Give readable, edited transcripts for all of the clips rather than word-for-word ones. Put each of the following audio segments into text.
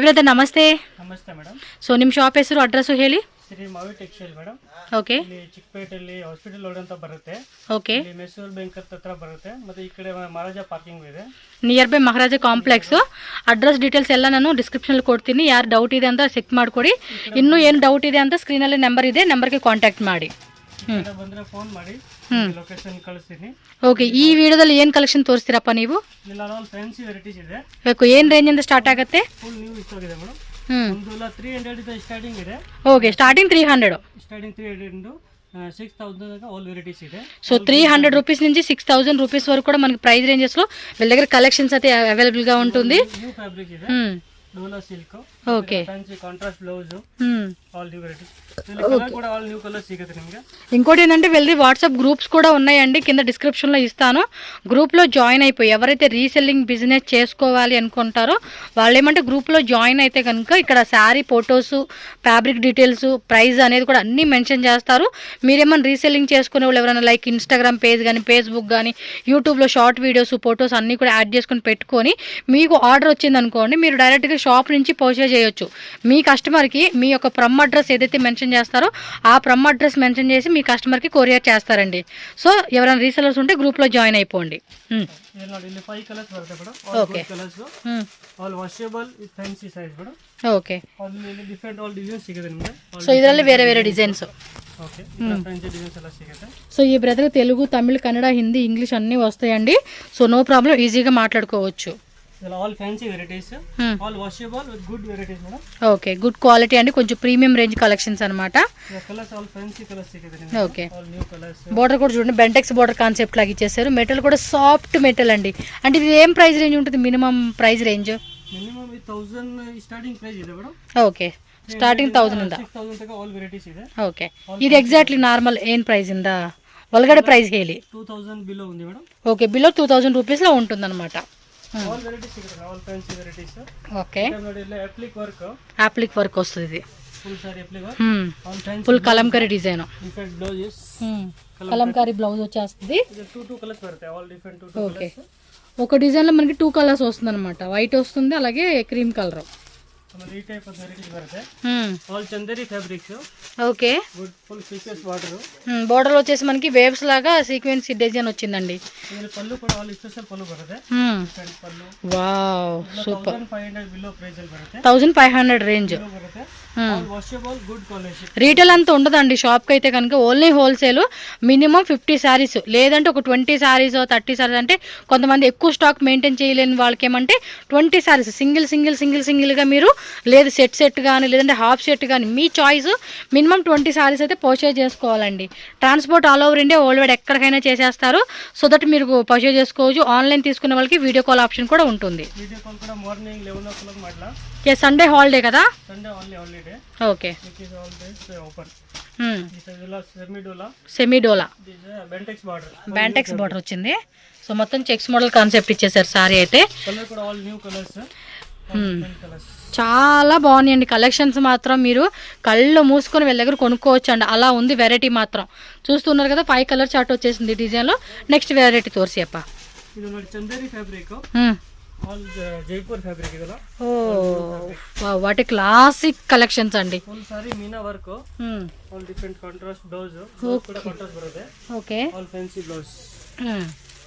Brother ನಮಸ್ತೆ. ನಮಸ್ತೆ madam. So ನಿಮ್ಮ ಶಾಪ್ ಹೆಸರು ಅಡ್ರೆಸ್ಸು ಹೇಳಿ. Shri Mavi textile madam. Okay. ಇಲ್ಲಿ ಚಿಕ್ಕಪೇಟೆಯಲ್ಲಿ ಹಾಸ್ಪಿಟಲ್ ರೋಡ್ ಅಂತ ಬರುತ್ತೆ. ಓಕೆ. ಇಲ್ಲಿ ಮೈಸೂರು ಬ್ಯಾಂಕ್ ಹತ್ರ ಬರುತ್ತೆ. ಮತ್ತೆ ಈ ಕಡೆ ಮಹಾರಾಜ ಪಾರ್ಕಿಂಗ್ ಇದೆ. Near by Maharaja complex. Address details ಎಲ್ಲ ನಾನು ಡಿಸ್ಕ್ರಿಪ್ಷನಲ್ಲಿ ಕೊಡ್ತೀನಿ. ಯಾರು ಡೌಟ್ ಇದೆ ಅಂತ ಚೆಕ್ ಮಾಡಿಕೊಡಿ. ಇನ್ನೂ ಏನು ಡೌಟ್ ಇದೆ ಅಂತ ಸ್ಕ್ರೀನಲ್ಲಿ ನಂಬರ್ ಇದೆ, ನಂಬರ್ಗೆ ಕಾಂಟ್ಯಾಕ್ಟ್ ಮಾಡಿ. ಬಂದರೆ ಫೋನ್ ಮಾಡಿ, ಲೊಕೇಶನ್ ಕಳಿಸ್ತೀನಿ. ಓಕೆ. ಈ ವಿಡಿಯೋದಲ್ಲಿ ಏನು ಕಲೆಕ್ಷನ್ ತೋರಿಸ್ತೀರಪ್ಪ ನೀವು? ಇಲ್ಲ ಫ್ಯಾನ್ಸಿ ವೆರೈಟೀಸ್ ಇದೆ. ಏನು ರೇಂಜಿಂದ ಸ್ಟಾರ್ಟ್ ಆಗುತ್ತೆ? ಫುಲ್ ನ್ಯೂ ಇಷ್ಟ ಆಗಿದೆ ಮೇಡಮ್. ಒಂದು 300 ಇದೆ ಸ್ಟಾರ್ಟಿಂಗ್ ಇದೆ. Okay, starting 300. Starting 300 6,000 all varieties ಇದೆ. సో 300 రూపీస్ నుంచి 6,000 రూపీస్ వరకు కూడా మనకి ప్రైస్ రేంజెస్లో వీళ్ళ దగ్గర కలెక్షన్స్ అయితే అవైలబుల్గా ఉంటుంది. న్యూ ఫ్యాబ్రిక్ ಇದೆ. Dola silk. Okay. Fancy contrast blouse. All new varieties. కూడా ఆల్ న్యూ కలర్స్ సిಗುತ್ತೆ నిಮಗೆ. ఇంకోటి ఏంటంటే వీళ్ళది వాట్సాప్ గ్రూప్స్ కూడా ఉన్నాయండి, కింద డిస్క్రిప్షన్లో ఇస్తాను. గ్రూప్లో జాయిన్ అయిపోయి ఎవరైతే రీసెల్లింగ్ బిజినెస్ చేసుకోవాలి అనుకుంటారో వాళ్ళు ఏమంటే గ్రూప్లో జాయిన్ అయితే కనుక ఇక్కడ sari photos, fabric details, price అనేది కూడా అన్నీ మెన్షన్ చేస్తారు. మీరేమన్నా రీసెల్లింగ్ చేసుకునే వాళ్ళు ఎవరైనా లైక్ ఇన్స్టాగ్రామ్ పేజ్ కానీ, ఫేస్బుక్ కానీ, యూట్యూబ్లో షార్ట్ వీడియోస్, ఫొటోస్ అన్నీ కూడా యాడ్ చేసుకొని పెట్టుకొని మీకు ఆర్డర్ వచ్చింది అనుకోండి, మీరు డైరెక్ట్గా షాప్ నుంచి పర్చేజ్ చేయొచ్చు. మీ కస్టమర్కి మీ యొక్క ప్రమ్ అడ్రస్ ఏదైతే మెన్షన్ చేస్తారో ఆ ప్రమ్ అడ్రస్ మెన్షన్ చేసి మీ కస్టమర్కి కొరియర్ చేస్తారండి. సో ఎవరైనా రీసెలర్స్ ఉంటే గ్రూప్లో జాయిన్ అయిపోండి. ఓకే. ఓకే. సో ಇದರಲ್ಲಿ ಬೇರೆ ಬೇರೆ ಡಿಸೈನ್ಸ್. సో ఈ బ్రదర్ తెలుగు, తమిళ్, కన్నడ, హిందీ, ఇంగ్లీష్ అన్నీ వస్తాయండి. సో నో ప్రాబ్లం, ఈజీగా మాట్లాడుకోవచ్చు. All fancy varieties, all washable with good varieties madam. Okay, good quality అండి, కొంచెం ప్రీమియం రేంజ్ కలెక్షన్స్ అన్నమాట. కలర్స్ ఆల్ ఫ్యాన్సీ కలర్స్ సిಗುತ್ತೆ. Okay. All new colours. Border కూడా చూడండి, బెంటెక్స్ బోర్డర్ కాన్సెప్ట్ లాగా ఇచ్చేసారు. మెటల్ కూడా సాఫ్ట్ మెటల్ అండి. అంటే ఇది ఏం ప్రైస్ రేంజ్ ఉంటుంది? Minimum price range minimum 1000 starting price ಇದೆ ಮೇಡಂ. ಓಕೆ, ಸ್ಟಾರ್ಟಿಂಗ್ 1000 ಇಂದ 6000 ತನಕ ಆಲ್ ವೆರೈಟೀಸ್ ಇದೆ. ಓಕೆ. ಇದು ಎಕ್ಸಾಕ್ಟ್ಲಿ ನಾರ್ಮಲ್ ಏನು ಪ್ರೈಸ್ ಇಂದ ಒಳಗಡೆ ಪ್ರೈಸ್ ಹೇಳಿ. 2000 బిలో ఉంది మేడం. ఓకే, బిలో 2000 రూపీస్ లో ఉంటుందన్నమాట. ఆల్ వెరైటీస్ సిಗುತ್ತೆ, ఆల్ ఫ్యాన్సీ వెరైటీస్. ఓకే. ನೋಡಿ ಇಲ್ಲಿ ಅಪ್ಲಿಕ್ ವರ್ಕ್. అప్లిక్ వర్క్ వస్తుంది ఇది. Full sari applique work. All fancy full kalamkari design. Different blouses. Kalamkari blouse వచ్చేస్తుంది. ఇది 2 కలర్స్ వస్తాయి, ఆల్ డిఫరెంట్ 2 ఓకే. కలర్స్. ఒక డిజైన్ లో మనకి 2 కలర్స్ వస్తుంది అనమాట. వైట్ వస్తుంది, అలాగే క్రీమ్ కలర్. ఈ టైప్ ఆఫ్ వెరైటీస్ బರುತ್ತೆ. All Chanderi fabrics. Okay. Good full sequence border. Border వచ్చేసి మనకి వేవ్స్ లాగా సీక్వెన్స్ డిజైన్ వచ్చిందండి. ఇది పల్లు కూడా ఆల్ స్పెషల్ పల్లు బರುತ್ತೆ. Pallu wow, super. 1500 below price బರುತ್ತೆ. 1500 range. All washable good quality. Retail అంతా ఉండదండి షాప్కి అయితే కనుక, ఓన్లీ హోల్సేల్. మినిమం 50 శారీస్ లేదంటే ఒక 20 శారీస్, 30 శారీస్. అంటే కొంతమంది ఎక్కువ స్టాక్ మెయింటైన్ చేయలేని వాళ్ళకి ఏమంటే 20 శారీస్ సింగిల్గా మీరు, లేదు సెట్ కానీ, లేదంటే హాఫ్ సెట్ కానీ, మీ చాయిస్. మినిమం 20 శారీస్ అయితే పర్చేజ్ చేసుకోవాలండి. Transport all over India, world wide ఎక్కడికైనా చేసేస్తారు. సో దట్ మీరు పర్చేజ్ చేసుకోవచ్చు. ఆన్లైన్ తీసుకునే వాళ్ళకి వీడియో కాల్ ఆప్షన్ కూడా ఉంటుంది. వీడియో కాల్ కూడా మార్నింగ్ 11 o'clock ಮಾಡలా. సండే హాలిడే కదా? Sunday only holiday. Okay. It is all days open. This is semi dola. This Bentex border. Bentex border వచ్చింది. సో మొత్తం చెక్స్ మోడల్ కాన్సెప్ట్ ఇచ్చేసారు సారీ అయితే. కలర్ కూడా all new colours. చాలా బాగున్నాయండి collections. మాత్రం మీరు కళ్ళు మూసుకొని వీళ్ళ దగ్గర కొనుక్కోవచ్చు అండి, అలా ఉంది వెరైటీ మాత్రం. చూస్తున్నారు కదా, 5 కలర్ చార్ట్ వచ్చేసింది డిజైన్లో. నెక్స్ట్ వెరైటీ తోర్సి అప్ప. ఇది ನೋಡಿ Chanderi fabric. All Jaipur fabric ಇದಲ್ಲ. Oh wow, what a classic collections అండి. Full sari Meena work. All different contrast blouse కూడా కాంట్రాస్ట్ ಬರುತ್ತೆ. ఓకే. All fancy blouse.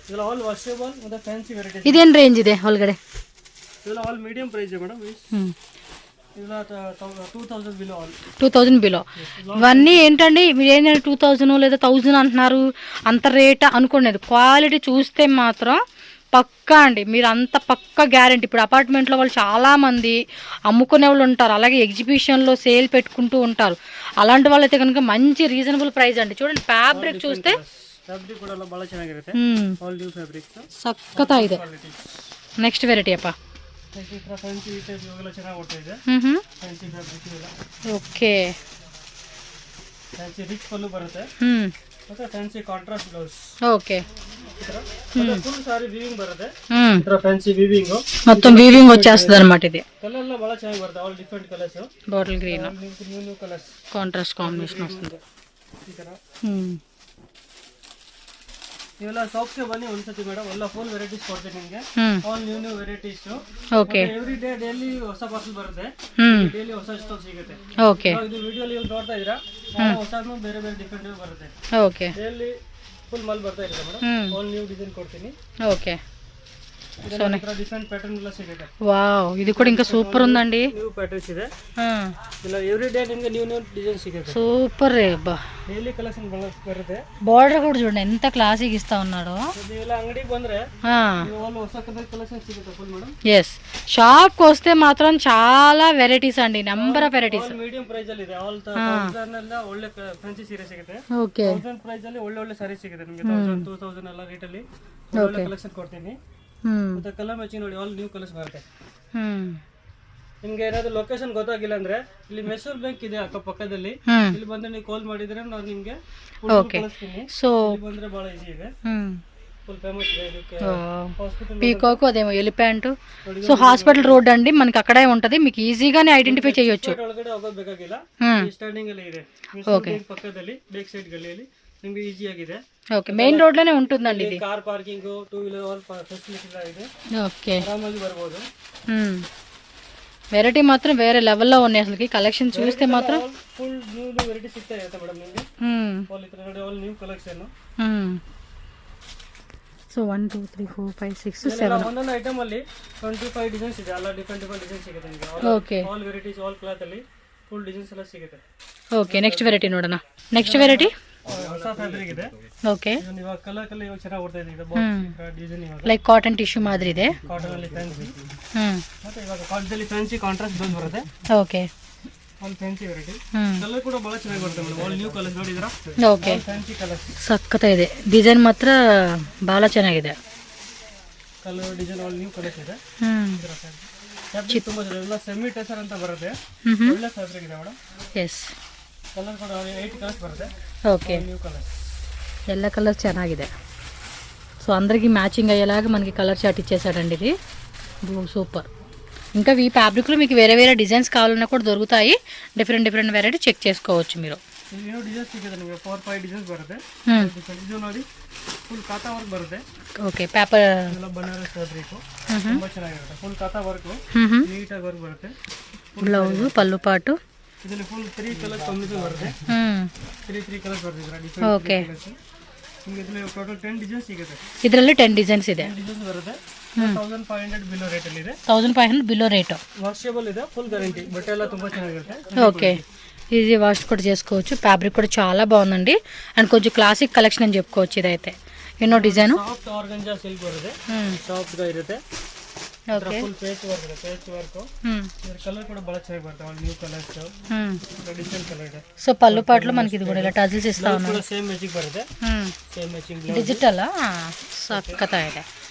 ಇದಲ್ಲ ಆಲ್ ವಾಷಬಲ್ ಮತ್ತೆ ಫ್ಯಾನ್ಸಿ ವೆರೈಟಿ. ಇದೇನ್ ರೇಂಜ್ ಇದೆ ಒಳಗಡೆ? ಇದಲ್ಲ ಆಲ್ ಮೀಡಿಯಂ ಪ್ರೈಸ್ ಮೇಡಂ. ಇದಲ್ಲ 2000 బిలో. All 2000 below. ఇవన్నీ ఏంటండి, మీరు ఏంటంటే 2000 లేదా 1000 అంటున్నారు, అంత రేట్ అనుకోండి. క్వాలిటీ చూస్తే మాత్రం పక్కా అండి, మీరు అంత పక్కా గ్యారెంటీ. ఇప్పుడు అపార్ట్మెంట్లో వాళ్ళు చాలామంది అమ్ముకునే వాళ్ళు ఉంటారు, అలాగే ఎగ్జిబిషన్లో సేల్ పెట్టుకుంటూ ఉంటారు. అలాంటి వాళ్ళైతే కనుక మంచి రీజనబుల్ ప్రైస్ అండి. చూడండి ఫ్యాబ్రిక్ చూస్తే ಫ್ಯಾಬ್ರಿಕ್ ಕೂಡ ಬಹಳ ಚೆನ್ನಾಗಿರುತ್ತೆ. ಆಲ್ ನ್ಯೂ ಫ್ಯಾಬ್ರಿಕ್ಸ್ ಸಕ್ಕತ್ತ ಇದೆ. ನೆಕ್ಸ್ಟ್ ವೆರೈಟಿ ಅಪ್ಪ. ಫ್ಯಾನ್ಸಿ ಟೈಪ್ ಇವೆಲ್ಲ ಚೆನ್ನಾಗಿ ಓಡ್ತಾ ಇದೆ. ಫ್ಯಾನ್ಸಿ ಫ್ಯಾಬ್ರಿಕ್ ಇವೆಲ್ಲ. ಓಕೆ. ಫ್ಯಾನ್ಸಿ ರಿಚ್ ಪಲ್ಲು ಬರುತ್ತೆ. ಮತ್ತೆ fancy contrast blouse. Okay. Full sari weaving బರುತ್ತೆ. ఫ్యాన్సీ వీవింగ్ మొత్తం వీవింగ్ వచ్చేస్తుంది అన్నమాట. ఇది కలర్ లో బాగా ಚೆನ್ನಾಗಿ ಬರುತ್ತೆ. All different colours. Bottle green, new colours, contrast combination వస్తుంది. ఈ ತರ ಇವೆಲ್ಲ ಶಾಪ್ಗೆ ಬನ್ನಿ ಒಂದ್ಸತಿ ಮೇಡಮ್, ಎಲ್ಲ ಫುಲ್ ವೆರೈಟೀಸ್ ಕೊಡ್ತೀನಿ ನಿಮಗೆ. All new varieties. Okay. Every day daily ಹೊಸ ಪಾರ್ಸಲ್ ಬರುತ್ತೆ, ಡೈಲಿ ಹೊಸ ಸ್ಟಾಕ್ ಸಿಗುತ್ತೆ. ಓಕೆ. ಇದು ವಿಡಿಯೋಲಿ ನೀವು ನೋಡ್ತಾ ಇದ್ದೀರಾ, ಹೊಸನು ಬೇರೆ ಬೇರೆ ಡಿಫ್ರೆಂಟ್ ಬರುತ್ತೆ. ಓಕೆ. ಡೈಲಿ ಫುಲ್ ಮಾಲ್ ಬರ್ತಾ ಇದೆ ಮೇಡಮ್. ಆಲ್ ನ್ಯೂ ಡಿಸೈನ್ ಕೊಡ್ತೀನಿ. ఓకే. డిఫరెంట్ ప్యాటర్న్ ಎಲ್ಲ ಸಿಗುತ್ತೆ. వావ్, ఇది కూడా ఇంకా సూపర్ ఉందండి. న్యూ ప్యాటర్న్స్ ಇದೆ. ಇಲ್ಲ ಎವ್ರಿ డే ನಿಮಗೆ ನ್ಯೂ ಡಿಸೈನ್ ಸಿಗುತ್ತೆ. సూపర్ రే అబ్బా. డైలీ కలెక్షన్ ಬರುತ್ತೆ. బార్డర్ కూడా చూడండి ఎంత క్లాసిక్ ఇస్తా ఉన్నాడు. ಇದೆಲ್ಲ ಅಂಗಡಿಗೆ ಬಂದ್ರೆ ಆಲ್ ಹೊಸ కలెక్షన్ సిಗುತ್ತೆ ఫుల్ మేడం. yes, షాప్ కి వస్తే మాత్రం చాలా వెరైటీస్ అండి, number of varieties. Medium price ಅಲ್ಲಿ ಇದೆ. ಆಲ್ 1000 ಎಲ್ಲ ಒಳ್ಳೆ ಫ್ಯಾನ್ಸಿ ಸೀರೆ ಸಿಗುತ್ತೆ. ಓಕೆ. 1000 ಪ್ರೈಸ್ ಅಲ್ಲಿ ಒಳ್ಳೆ ಸಾರಿ ಸಿಗುತ್ತೆ ನಿಮಗೆ. 1000 2000 ಎಲ್ಲ ರೇಟ್ ಅಲ್ಲಿ ಒಳ್ಳೆ ಕಲೆಕ್ಷನ್ ಕೊಡ್ತೀನಿ. ಮತ್ತೆ ಕಲರ್ ಮ್ಯಾಚಿಂಗ್ ನೋಡಿ, ಆಲ್ ನ್ಯೂ ಕಲರ್ಸ್ ಬರುತ್ತೆ. ನಿಮ್ಗೆ ಏನಾದ್ರು ಲೊಕೇಶನ್ ಗೊತ್ತಾಗಿಲ್ಲ ಅಂದ್ರೆ ಇಲ್ಲಿ ಮೈಸೂರು ಬ್ಯಾಂಕ್ ಇದೆ ಅಕ್ಕ ಪಕ್ಕದಲ್ಲಿ, ಇಲ್ಲಿ ಬಂದ್ರೆ ನೀವು ಕಾಲ್ ಮಾಡಿದ್ರೆ ನಾನು ನಿಮ್ಗೆ ಕಳಿಸ್ತೀನಿ. ಸೊ ಬಂದ್ರೆ ಬಹಳ ಈಸಿ ಇದೆ, ఫుల్ ఫేమస్ ಇದೆ. ಇದಕ್ಕೆ హాస్పిటల్ పీకాక్ అదేమో ఎలిఫెంట్. సో హాస్పిటల్ రోడ్ అండి, మనకి అక్కడే ఉంటది, మీకు ఈజీగానే ఐడెంటిఫై చేయొచ్చు. ಒಳಗಡೆ ಹೋಗೋದು ಬೇಕಾಗಿಲ್ಲ, ಸ್ಟಾರ್ಟಿಂಗ್ ಅಲ್ಲಿ ಇದೆ. ఓకే. పక్కದಲ್ಲಿ ಬ್ಯಾಕ್ ಸೈಡ್ ಗಲ್ಲಿಯಲ್ಲಿ ನಿಮ್ಗೆ ಈಜಿ ಆಗಿದೆ. ఓకే, మెయిన్ రోడ్ లోనే ఉంటుందండి ఇది. Car parking, two wheeler all facility ಇದೆ. ఓకే. ಆರಾಮಾಗಿ ಬರ್ಬೋದು. వెరైటీ మాత్రం వేరే లెవెల్లో ఉన్నాయి అసలుకి. కలెక్షన్ చూస్తే మాత్రం ఫుల్ న్యూ వెరైటీ ಸಿಗ್ತಾ ಇರುತ್ತೆ ಮೇಡಮ್ ನಿಮಗೆ. ಆಲ್ ಇತರ ನೋಡಿ, ಆಲ್ ನ್ಯೂ ಕಲೆಕ್ಷನ್. సో 1 2 3 4 5 6 7 ಒಂದೊಂದು ಐಟಮ್ ಅಲ್ಲಿ 25 ಡಿಸೈನ್ಸ್ ಇದೆ. ಎಲ್ಲ ಡಿಫರೆಂಟ್ ಡಿಸೈನ್ ಸಿಗುತ್ತೆ ನಿಮಗೆ. Okay. All varieties, all cloth ಅಲ್ಲಿ ಫುಲ್ ಡಿಸೈನ್ಸ್ ಎಲ್ಲ ಸಿಗುತ್ತೆ. ಓಕೆ, ನೆಕ್ಸ್ಟ್ ವೆರೈಟಿ ನೋಡೋಣ. ನೆಕ್ಸ್ಟ್ ವೆರೈಟಿ ಹೊಸ ಫ್ಯಾಬ್ರಿಕ್ ಇದೆ. ಓಕೆ. ಇವಾಗ ಕಲರ್ ಇವಾಗ ಚೆನ್ನಾಗಿ ಓಡ್ತಾ ಇದೆ. ಇದು ಬಾಕ್ಸ್ ಡಿಸೈನ್ ಇವಾಗ ಲೈಕ್ ಕಾಟನ್ ಟಿಶ್ಯೂ ಮಾದರಿ ಇದೆ. ಕಾಟನ್ ಅಲ್ಲಿ ಫ್ಯಾನ್ಸಿ. ಮತ್ತೆ ಇವಾಗ ಕಾಟನ್ ಅಲ್ಲಿ ಫ್ಯಾನ್ಸಿ ಕಾಂಟ್ರಾಸ್ಟ್ ಬ್ಲೌಸ್ ಬರುತ್ತೆ. Okay. All fancy variety. Colour ಕೂಡ ಬಹಳ ಚೆನ್ನಾಗಿ ಬರುತ್ತೆ ಮೇಡಮ್. ಆಲ್ ನ್ಯೂ ಕಲರ್ಸ್ ನೋಡಿದ್ರಾ? ಓಕೆ. ಫ್ಯಾನ್ಸಿ ಕಲರ್ಸ್ ಸಕ್ಕತ್ತ ಇದೆ. ಡಿಸೈನ್ ಮಾತ್ರ ಬಹಳ ಚೆನ್ನಾಗಿದೆ. Colour design all new colours ಇದೆ. ಫ್ಯಾಬ್ರಿಕ್ ತುಂಬಾ ಚೆನ್ನಾಗಿದೆ. ಸೆಮಿ ಟೆಸರ್ ಅಂತ ಬರುತ್ತೆ. ಒಳ್ಳೆ ಫ್ಯಾಬ್ರಿಕ್ ಇದೆ ಮೇಡಮ್. ಎಸ್. ಕಲರ್ ಕೂಡ 8 ಕಲರ್ಸ್ ಬರುತ್ತೆ. ఓకే. New colours. ಎಲ್ಲ కలర్ ಚೆನ್ನಾಗಿದೆ. సో అందరికి మ్యాచింగ్ అయ్యేలాగా మనకి కలర్ చార్ట్ ఇచ్చేసాడండి. ఇది సూపర్. ఇంకా ఈ ఫ్యాబ్రిక్లో మీకు వేరే వేరే డిజైన్స్ కావాలన్నా కూడా దొరుకుతాయి. డిఫరెంట్ వెరైటీ చెక్ చేసుకోవచ్చు మీరు. ನ್ಯೂ ಡಿಸೈನ್ಸ್ ಸಿಗುತ್ತೆ ನಿಮಗೆ. 4-5 ಡಿಸೈನ್ಸ್ ಬರುತ್ತೆ. ಇದು ನೋಡಿ, ಫುಲ್ ಕಾತಾ ವರ್ಕ್ ಬರುತ್ತೆ. ಓಕೆ. ಪೇಪರ್ ಎಲ್ಲ ಬನಾರಸ್ ಫ್ಯಾಬ್ರಿಕ್ ತುಂಬಾ ಚೆನ್ನಾಗಿರುತ್ತೆ. ಫುಲ್ ಕಾತಾ ವರ್ಕ್ ನೀಟ್ ಆಗಿ ವರ್ಕ್ ಬರುತ್ತೆ. ಬ್ಲೌಸ್, ಪಲ್ಲು ಪಾಟು. ಇದರಲ್ಲಿ ಫುಲ್ 3 ಕಲರ್ ಕಾಂಬಿನೇಷನ್ ಬರುತ್ತೆ. 3 ಕಲರ್ಸ್ ಬರುತ್ತೆ ಡಿಫರೆಂಟ್. ಓಕೆ. ನಿಮಗೆ ಇದರಲ್ಲಿ ಟೋಟಲ್ 10 ಡಿಸೈನ್ಸ್ ಸಿಗುತ್ತೆ. ಇದರಲ್ಲಿ 10 ಡಿಸೈನ್ಸ್ ಇದೆ. 10 ಡಿಸೈನ್ಸ್ ಬರುತ್ತೆ. 1500 ಬಿಲೋ ರೇಟ್ ಅಲ್ಲಿ ಇದೆ. 1500 బిలో రేట్. వాషబుల్ ಇದೆ, ఫుల్ గ్యారంటీ. బట్ట ಎಲ್ಲ ತುಂಬಾ ಚೆನ್ನಾಗಿರುತ್ತೆ. ఓకే. ఈజీ వాష్ కూడా చేసుకోవచ్చు. ఫ్యాబ్రిక్ కూడా చాలా బాగుందండి. అండ్ కొంచెం క్లాసిక్ కలెక్షన్ అని చెప్పుకోవచ్చు. ఇదైతే ఎన్నో డిజైన్. ಸಾಫ್ಟ್ ಆರ್ಗಂಜಾ ಸಿಲ್ಕ್ ಬರುತ್ತೆ. ಸಾಫ್ಟ್ గా ಇರುತ್ತೆ. ఓకే. ಫುಲ್ ಪೇಚ್ ವರ್ಕ್ ಇದೆ. Peach work. ಇದರ ಕಲರ್ ಕೂಡ ಬಹಳ ಚೆನ್ನಾಗಿ ಬರುತ್ತೆ. All new colours. Traditional colour ಇದೆ. సో పళ్ళు పాటలో మనకి ఇది కూడా ఇలా టజిల్స్ ఇస్తా ఉన్నాం. ಕೂಡ ಸೇಮ್ ಮ್ಯಾಚಿಂಗ್ ಬರುತ್ತೆ. ಸೇಮ್ ಮ್ಯಾಚಿಂಗ್ డిజిటల్ సక్కత ಇದೆ.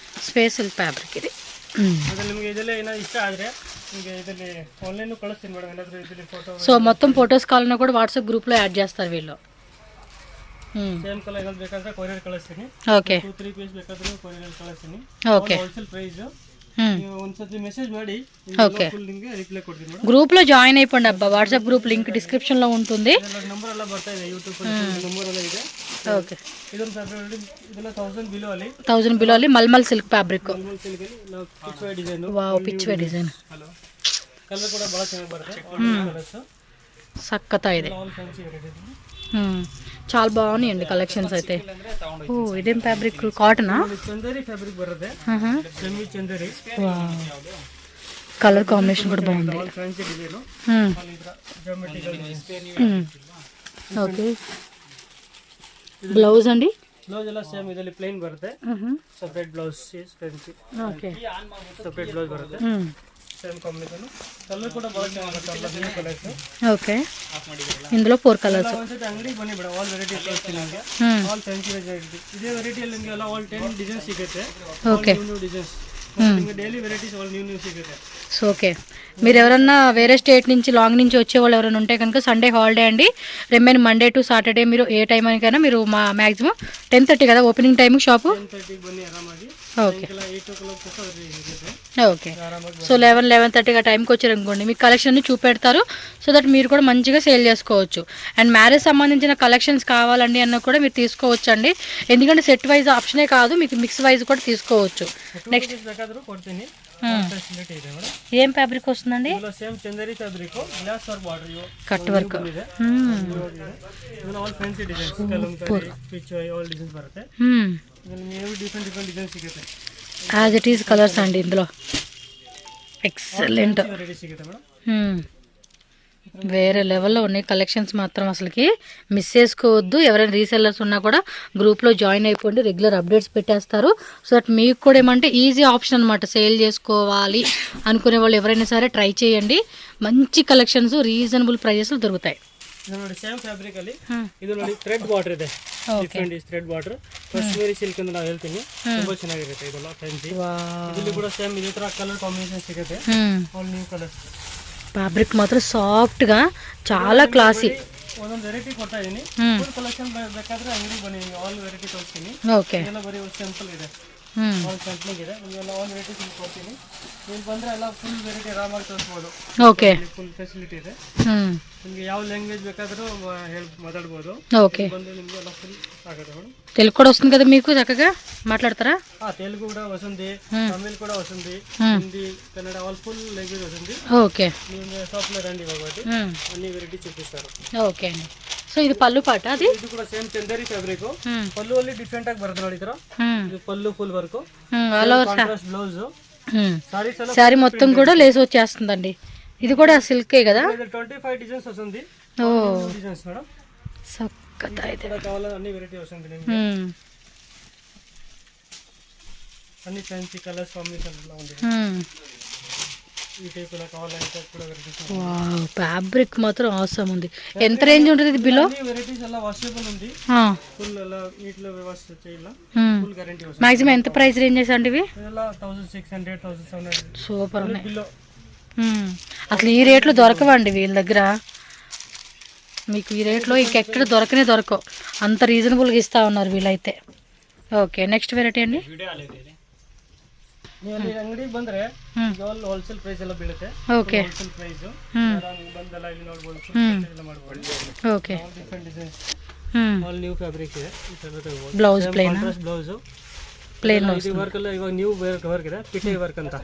ಸ್ಪೇಸಿಲ್ ಫ್ಯಾಬ್ರಿಕ್ ಇದೆ. ಅದ್ರಲ್ಲಿ ನಿಮಗೆ ಇದೆಲ್ಲ ಏನಾದ್ರು ಇಷ್ಟ ಆದ್ರೆ ನಿಮಗೆ ಇದರಲ್ಲಿ ಆನ್ಲೈನ್ ಕಳಿಸ್ತೀನಿ ಮೇಡಮ್. ಏನಾದರೂ ಇದರಲ್ಲಿ ಫೋಟೋ. సో మొత్తం ఫొటోస్ కావాలన్నా కూడా వాట్సాప్ గ్రూప్లో యాడ్ చేస్తారు వీళ్ళు. ಸೇಮ್ ಕಲರ್ ಏನಾದ್ರು ಬೇಕಾದ್ರೆ ಕೊರಿಯರ್ ಕಳಿಸ್ತೀನಿ. ఓకే. 2-3 ಪೀಸ್ ಬೇಕಾದ್ರೆ ಕೊರಿಯರ್ ಕಳಿಸ್ತೀನಿ. ఓకే. Wholesale price. ನೀವು ಒಂದ್ಸತಿ ಮೆಸೇಜ್ ಮಾಡಿ, ಫುಲ್ ನಿಮಗೆ ರಿಪ್ಲೈ ಕೊಡ್ತೀನಿ ಮೇಡಮ್. గ్రూప్లో జాయిన్ అయిపోండి అబ్బా. వాట్సాప్ గ్రూప్ లింక్ డిస్క్రిప్షన్లో ఉంటుంది. ನಂಬರ್ ಎಲ್ಲ ಬರ್ತಾ ಇದೆ ಯೂಟ್ಯೂಬ್ ನಂಬರ್ ಎಲ್ಲ ಇದೆ. ఓకే. ಇದೊಂದು ಫ್ಯಾಬ್ರಿಕ್ ಇದೆಲ್ಲ 1000 ಬಿಲೋ ಅಲ್ಲಿ. 1000 బిలో ಅಲ್ಲಿ మల్మల్ silk fabric. Pichwai design. Wow, pichwai design. Hello. Colour ಕೂಡ ಬಹಳ ಚೆನ್ನಾಗಿ ಬರುತ್ತೆ. ಕಲರ್ಸ್ సక్కత ಇದೆ. All fancy variety. చాలా బాగున్నాయండి కలెక్షన్స్ అయితే. ఓ, ఇదేం ఫ్యాబ్రిక్? కాటనా? చందేరి ఫ్యాబ్రిక్ బರುತ್ತೆ. సెమీ చందేరి. కలర్ కాంబినేషన్ కూడా బాగుంది. All fancy design. Geometrical. Okay. Blouse ಅಂడి? ಬ್ಲೌಸ್ ಎಲ್ಲ ಸೇಮ್ ಇದರಲ್ಲಿ ಪ್ಲೇನ್ ಬರುತ್ತೆ. Separate blouse is fancy. Okay. Separate blouse ಬರುತ್ತೆ. Same combination. కలర్ కూడా బాగా ಚೆನ್ನಾಗಿರುತ್ತೆ. ಎಲ್ಲ ನ್ಯೂ ಕಲರ್ಸ್. ఓకే. ఇందులో 4 కలర్స్. ಒಂದ್ಸತಿ ಅಂಗಡಿಗೆ ಬನ್ನಿ ಬಿಡ. ಆಲ್ ವೆರೈಟೀಸ್ ತೋರಿಸ್ತೀನಿ ನಿಮಗೆ. All fancy variety. ಇದೇ ವೆರೈಟಿಯಲ್ಲಿ ನಿಮಗೆ ಎಲ್ಲ ಆಲ್ 10 ಡಿಸೈನ್ ಸಿಗುತ್ತೆ. ఓకే. New designs. ನಿಮಗೆ ಡೈಲಿ ವೆರೈಟೀಸ್ ಆಲ್ ನ್ಯೂ ಸಿಗುತ್ತೆ. So okay. మీరు ఎవరన్నా వేరే స్టేట్ నుంచి లాంగ్ నుంచి వచ్చే వాళ్ళు ఎవరైనా ఉంటే కనుక సండే హాలిడే అండి. రిమైన్ మండే టు సాటర్డే మీరు ఏ టైం అనికైనా మీరు మ్యాక్సిమం 10:30 కదా ఓపెనింగ్ టైం షాపు. 10:30 బನ್ನಿ ಆರಾಮಾಗಿ. Okay 8 o'clock ఇರುತ್ತೆ okay. సో 11-11:30 టైంకి వచ్చారు అనుకోండి మీకు కలెక్షన్ అన్ని చూపెడతారు. సో దట్ మీరు కూడా మంచిగా సేల్ చేసుకోవచ్చు. అండ్ మ్యారేజ్ సంబంధించిన కలెక్షన్స్ కావాలండి అన్న కూడా మీరు తీసుకోవచ్చు అండి. ఎందుకంటే సెట్ వైజ్ ఆప్షనే కాదు, మీకు మిక్స్ వైజ్ కూడా తీసుకోవచ్చు. నెక్స్ట్ ಬೇಕಾದರೂ ಕೊಡ್ತೀನಿ. ಫೆಸಿಲಿಟಿ ಇದೆ ಮೇಡಂ. ఏం ఫ్యాబ్రిక్ వస్తుందండి? ಇದೆಲ್ಲ same Chanderi fabric, glass work border, cut work. ಇದೆಲ್ಲ ಆಲ್ ಫ್ಯಾನ್ಸಿ ಡಿಸೈನ್ಸ್, ಕಲಂಕಾರಿ, ಪಿಚ್ ಆಲ್ ಡಿಸೈನ್ಸ್ ಬರುತ್ತೆ. ಇದರಲ್ಲಿ ಡಿಫರೆಂಟ್ ಡಿಸೈನ್ ಸಿಗುತ್ತೆ. యాజ్ ఇట్ ఈస్ కలర్స్ అండి ఇందులో. ఎక్సలెంట్. ವೆರೈಟಿ ಸಿಗುತ್ತೆ ಮೇಡಂ. వేరే లెవెల్లో ఉన్నాయి కలెక్షన్స్ మాత్రం, అసలుకి మిస్ చేసుకోవద్దు. ఎవరైనా రీసెల్లర్స్ ఉన్నా కూడా గ్రూప్లో జాయిన్ అయిపోండి, రెగ్యులర్ అప్డేట్స్ పెట్టేస్తారు. సో దట్ మీకు కూడా ఏమంటే ఈజీ ఆప్షన్ అనమాట, సేల్ చేసుకోవాలి అనుకునే వాళ్ళు ఎవరైనా సరే ట్రై చేయండి. మంచి కలెక్షన్స్ రీజనబుల్ ప్రైజెస్లో దొరుకుతాయి. ಇದು ನೋಡಿ ಸೇಮ್ ಫ್ಯಾಬ್ರಿಕ್ ಅಲ್ಲಿ ಇದು ನೋಡಿ ಥ್ರೆಡ್ ಬಾರ್ಡರ್ ಇದೆ. Different is thread border, Kashmiri silk ಅಂತ ನಾವು ಹೇಳ್ತೀನಿ. ತುಂಬಾ ಚೆನ್ನಾಗಿರುತ್ತೆ ಇದೆಲ್ಲ ಫ್ಯಾನ್ಸಿ. ಇದರಲ್ಲಿ ಕೂಡ ಸೇಮ್ ಇದೇ ತರ ಕಲರ್ ಕಾಂಬಿನೇಷನ್ ಸಿಗುತ್ತೆ. All new colours. ఫ్యాబ్రిక్ మాత్రం సాఫ్ట్గా చాలా క్లాసీ. ಒಂದೊಂದು ವೆರೈಟಿ ಕೊಡ್ತಾ ಇದೀನಿ. ಫುಲ್ ಕಲೆಕ್ಷನ್ ಬೇಕಾದ್ರೆ ಅಂಗಡಿ ಬನ್ನಿ, ಆಲ್ ವೆರೈಟಿ ತೋರಿಸ್ತೀನಿ. ಓಕೆ. ಇದೆಲ್ಲ ಬರೀ ಸಿಂಪಲ್ ಇದೆ, ಆಲ್ ಸಿಂಪಲ್ ಇದೆ. ನಿಮಗೆಲ್ಲ ಆಲ್ ವೆರೈಟಿ ಕೊಡ್ತೀನಿ. ನೀವು ಬಂದ್ರೆ ಎಲ್ಲ ಫುಲ್ ವೆರೈಟಿ ಆರಾಮಾಗಿ ತೋರಿಸ್ಬೋದು. ಓಕೆ. ಫುಲ್ ಫೆಸಿಲಿಟಿ ಇದೆ. ನಿಮಗೆ ಯಾವ ಲ್ಯಾಂಗ್ವೇಜ್ ಬೇಕಾದರೂ ಮಾತಾಡ್ಬೋದು. ఓకే. ಬಂದು ನಿಮಗೆ ಎಲ್ಲ ಫುಲ್ ಆಗುತ್ತೆ ಮೇಡಮ್. తెలుగు కూడా వస్తుంది కదా మీకు, చక్కగా మాట్లాడతారా? తెలుగు కూడా వస్తుంది, తమిళ్ కూడా వస్తుంది, Hindi, Kannada, all full language వస్తుంది. ఓకే. మీరు షాప్లో రండి కాబట్టి అన్ని వెరైటీ చూపిస్తారు. ఓకే అండి. సో ఇది పళ్ళు పాట, అది ఇది కూడా సేమ్ చందేరి ఫ్యాబ్రిక్. పళ్ళు ಅಲ್ಲಿ ಡಿಫರೆಂಟ್ ಆಗಿ ಬರುತ್ತೆ ನೋಡಿ. ಇದು pallu full work, contrast blouse. Sari మొత్తం కూడా లేస్ వచ్చేస్తుందండి. ఇది కూడా సిల్కే కదా? 25 డిజైన్స్ వస్తుంది. ఓ డిజైన్స్ మేడం. సక్కత అయితే కావాలని అన్ని వెరైటీ వస్తుంది నిಮಗೆ. అన్ని ఫ్యాన్సీ కలర్స్ కాంబినేషన్ లో ఉంది. ఈ టైప్ లో కావాలంటే కూడా వెరైటీస్. వావ్, ఫ్యాబ్రిక్ మాత్రం ఆసమ్ ఉంది. ఎంత రేంజ్ ఉంటుంది ఇది బిలో? అన్ని వెరైటీస్ అలా వాషబుల్ ఉంది. ఫుల్ అలా నీట్ లో వ్యవస్థ చేయాల. ఫుల్ గ్యారెంటీ వస్తుంది. మాక్సిమం ఎంత ప్రైస్ రేంజెస్ అండి ఇవి? ఇలా 1600 1700. సూపర్ ఉన్నాయి బిలో. అసలు ఈ రేట్లో దొరకవండి వీళ్ళ దగ్గర. మీకు ఈ రేట్లో ఇంకెక్కడ దొరకవు, అంత రీజనబుల్గా ఇస్తా ఉన్నారు వీళ్ళైతే. ఓకే. నెక్స్ట్ వెరైటీ అండి. ನೀವು ಅಲ್ಲಿ ಅಂಗಡಿಗೆ ಬಂದ್ರೆ ಹೋಲ್ಸೇಲ್ ಪ್ರೈಸ್ ಎಲ್ಲ ಬೀಳುತ್ತೆ. ಓಕೆ. ಹೋಲ್ಸೇಲ್ ಪ್ರೈಸ್ ಬಂದಲ್ಲ ಇಲ್ಲಿ ನೋಡಬಹುದು, ಎಲ್ಲ ಮಾಡಬಹುದು. Okay. Different designs, all new fabric ಇದೆ. ಈ ತರ ತಗೋಬಹುದು. Blouse plain, contrast blouse plain. ಇದು ವರ್ಕ್ ಎಲ್ಲ ಇವಾಗ ನ್ಯೂ ವರ್ಕ್ ಇದೆ, ಪಿಚೆ ವರ್ಕ್ ಅಂತ.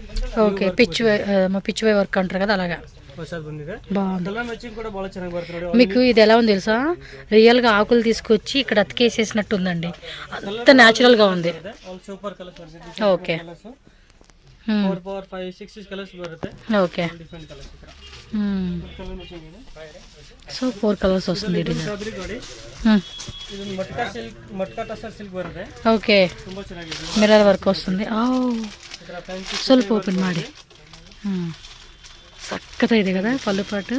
ఓకే. పిచ్ వే వర్క్ అంటారు కదా, అలాగా ಹೊಸದು ಬಂದಿದೆ. బాగుంది. ಕಲರ್ ಮ್ಯಾಚಿಂಗ್ కూడా బాగా ಚೆನ್ನಾಗಿ ಬರುತ್ತೆ ನೋಡಿ. మీకు ఇది ఎలా ఉంది తెలుసా? రియల్గా ఆకులు తీసుకొచ్చి ఇక్కడ అతికేసేసినట్టు ఉందండి, అంత న్యాచురల్గా ఉంది. ಆಲ್ ಸೂಪರ್ ಕಲರ್ಸ್ ಬರುತ್ತೆ. ఓకే. 4 5 6 ಕಲರ್ಸ್ ಬರುತ್ತೆ. ఓకే. ಡಿಫರೆಂಟ್ ಕಲರ್ಸ್ ఇక్కడ. ಕಲರ್ ಮ್ಯಾಚಿಂಗ್ ಇದೆ. సో 4 కలర్స్ వస్తుంది. ಫ್ಯಾಬ್ರಿಕ್ ನೋಡಿ, ಇದು ಮಟ್ಕಾ ಸಿಲ್ಕ್, ಮಟ್ಕಾ ಟಸರ್ ಸಿಲ್ಕ್ ಬರುತ್ತೆ. ఓకే. ತುಂಬಾ ಚೆನ್ನಾಗಿದೆ. మిర్రర్ వర్క్ వస్తుంది. ಇದರ ಫ್ಯಾನ್ಸಿ ಸ್ವಲ್ಪ ఓపెన్ ಮಾಡಿ. సక్కత ಇದೆ కదా పళ్ళు పాటు.